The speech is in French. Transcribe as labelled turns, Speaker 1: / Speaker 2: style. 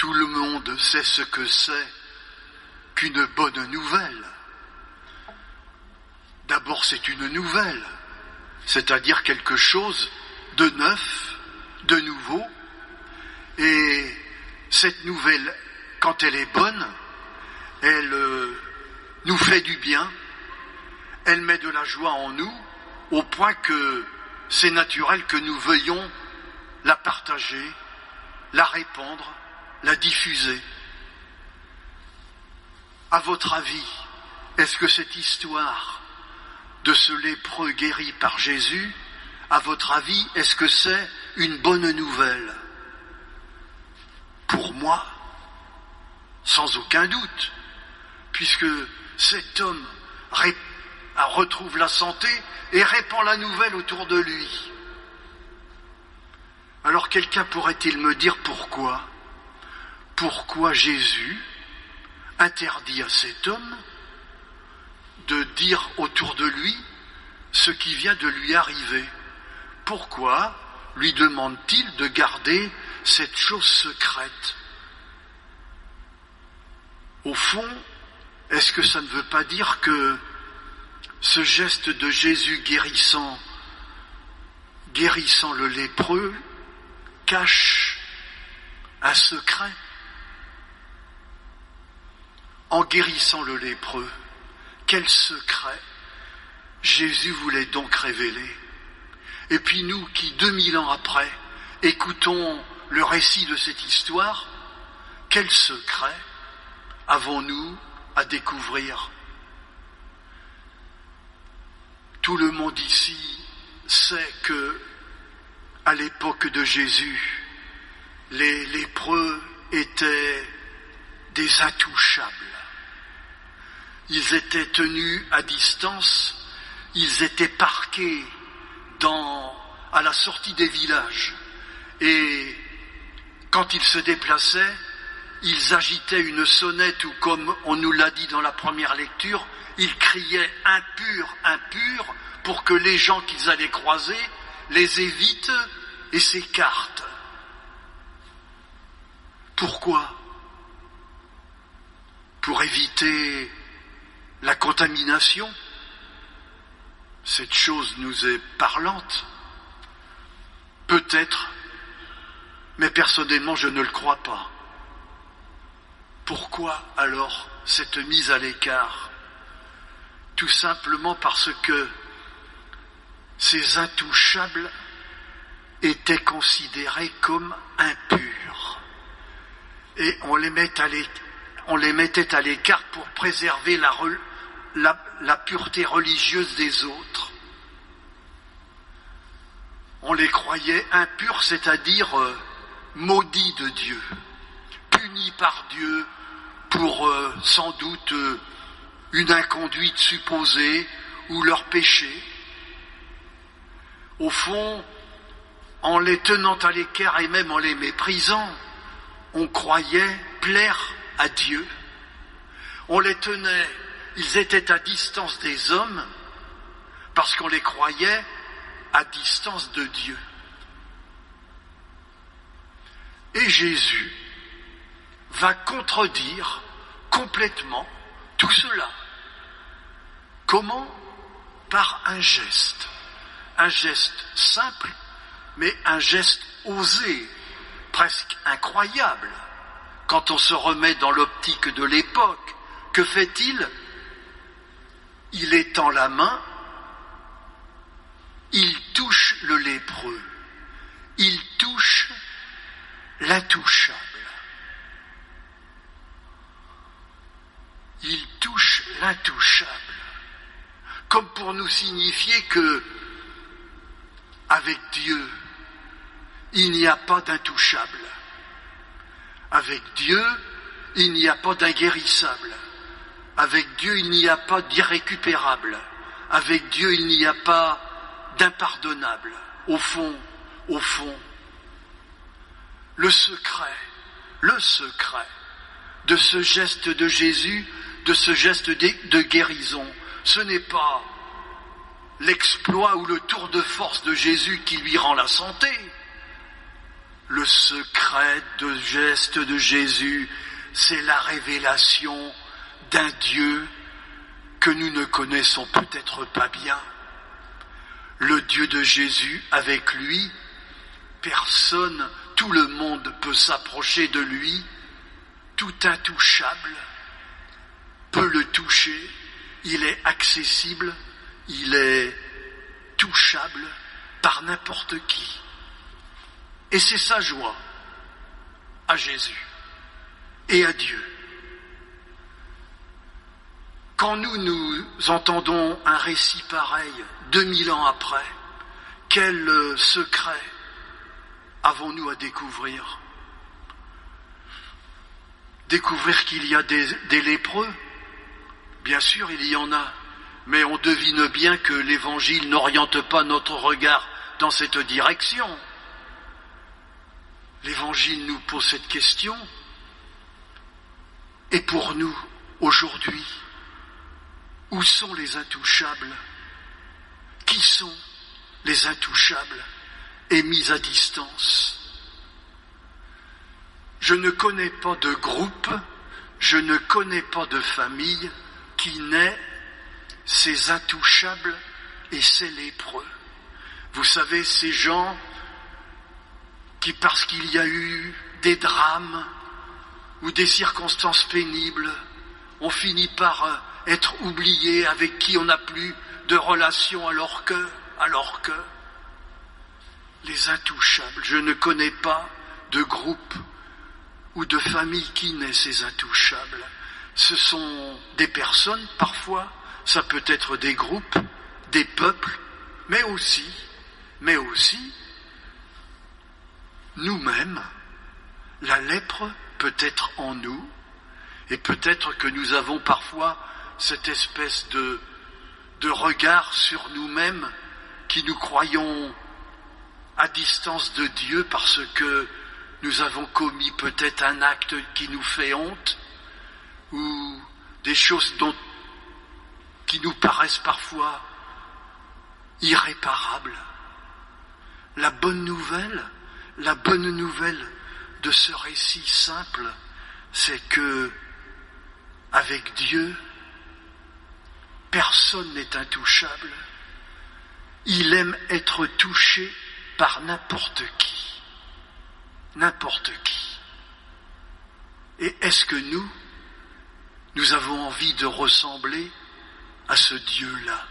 Speaker 1: Tout le monde sait ce que c'est qu'une bonne nouvelle. D'abord, c'est une nouvelle, c'est-à-dire quelque chose de neuf, de nouveau. Et cette nouvelle, quand elle est bonne, elle nous fait du bien, elle met de la joie en nous, au point que c'est naturel que nous veuillons la partager, la répandre, la diffuser. À votre avis, est-ce que cette histoire de ce lépreux guéri par Jésus, à votre avis, est-ce que c'est une bonne nouvelle? Pour moi, sans aucun doute, puisque cet homme retrouve la santé et répand la nouvelle autour de lui. Alors quelqu'un pourrait-il me dire pourquoi? Pourquoi Jésus interdit à cet homme de dire autour de lui ce qui vient de lui arriver? Pourquoi lui demande-t-il de garder cette chose secrète? Au fond, est-ce que ça ne veut pas dire que ce geste de Jésus guérissant le lépreux cache un secret? En guérissant le lépreux, quel secret Jésus voulait donc révéler? Et puis nous qui, 2000 ans après, écoutons le récit de cette histoire, quel secret avons-nous à découvrir? Tout le monde ici sait que, à l'époque de Jésus, les lépreux étaient des intouchables. Ils étaient tenus à distance, ils étaient parqués à la sortie des villages. Et quand ils se déplaçaient, ils agitaient une sonnette ou, comme on nous l'a dit dans la première lecture, ils criaient « impur, impur » pour que les gens qu'ils allaient croiser les évitent et s'écartent. Pourquoi? Pour éviter la contamination. Cette chose nous est parlante. Peut-être, mais personnellement je ne le crois pas. Pourquoi alors cette mise à l'écart? Tout simplement parce que ces intouchables étaient considérés comme impurs. Et on les mettait à l'écart pour préserver la pureté religieuse des autres. On les croyait impurs, c'est-à-dire maudits de Dieu, punis par Dieu pour sans doute une inconduite supposée ou leur péché. Au fond, en les tenant à l'écart et même en les méprisant, on croyait plaire à Dieu. On les tenait, ils étaient à distance des hommes parce qu'on les croyait à distance de Dieu. Et Jésus va contredire complètement tout cela. Comment? Par un geste simple, mais un geste osé, presque incroyable. Quand on se remet dans l'optique de l'époque, que fait-il? Il étend la main, il touche le lépreux, il touche l'intouchable. Il touche l'intouchable, comme pour nous signifier que, avec Dieu, il n'y a pas d'intouchable. Avec Dieu, il n'y a pas d'inguérissable. Avec Dieu, il n'y a pas d'irrécupérable. Avec Dieu, il n'y a pas d'impardonnable. Au fond, le secret de ce geste de Jésus, de ce geste de guérison, ce n'est pas l'exploit ou le tour de force de Jésus qui lui rend la santé. le secret de geste de Jésus, c'est la révélation d'un Dieu que nous ne connaissons peut-être pas bien. Le Dieu de Jésus, avec lui, personne, tout le monde peut s'approcher de lui, tout intouchable peut le toucher, il est accessible, il est touchable par n'importe qui. Et c'est sa joie à Jésus et à Dieu. Quand nous entendons un récit pareil, 2000 ans après, quel secret avons-nous à découvrir? Découvrir qu'il y a des lépreux? Bien sûr, il y en a, mais on devine bien que l'Évangile n'oriente pas notre regard dans cette direction. L'Évangile nous pose cette question. Et pour nous, aujourd'hui, où sont les intouchables? Qui sont les intouchables et mis à distance? Je ne connais pas de groupe, je ne connais pas de famille qui n'ait ces intouchables et ces lépreux. Vous savez, ces gens qui, parce qu'il y a eu des drames ou des circonstances pénibles, ont fini par être oubliés, avec qui on n'a plus de relation, alors que les intouchables, je ne connais pas de groupe ou de famille qui n'ait ces intouchables. Ce sont des personnes, parfois, ça peut être des groupes, des peuples, mais aussi, nous-mêmes. La lèpre peut être en nous, et peut-être que nous avons parfois cette espèce de regard sur nous-mêmes qui nous croyons à distance de Dieu parce que nous avons commis peut-être un acte qui nous fait honte ou des choses qui nous paraissent parfois irréparables. La bonne nouvelle de ce récit simple, c'est que avec Dieu, personne n'est intouchable. Il aime être touché par n'importe qui. N'importe qui. Et est-ce que nous avons envie de ressembler à ce Dieu-là?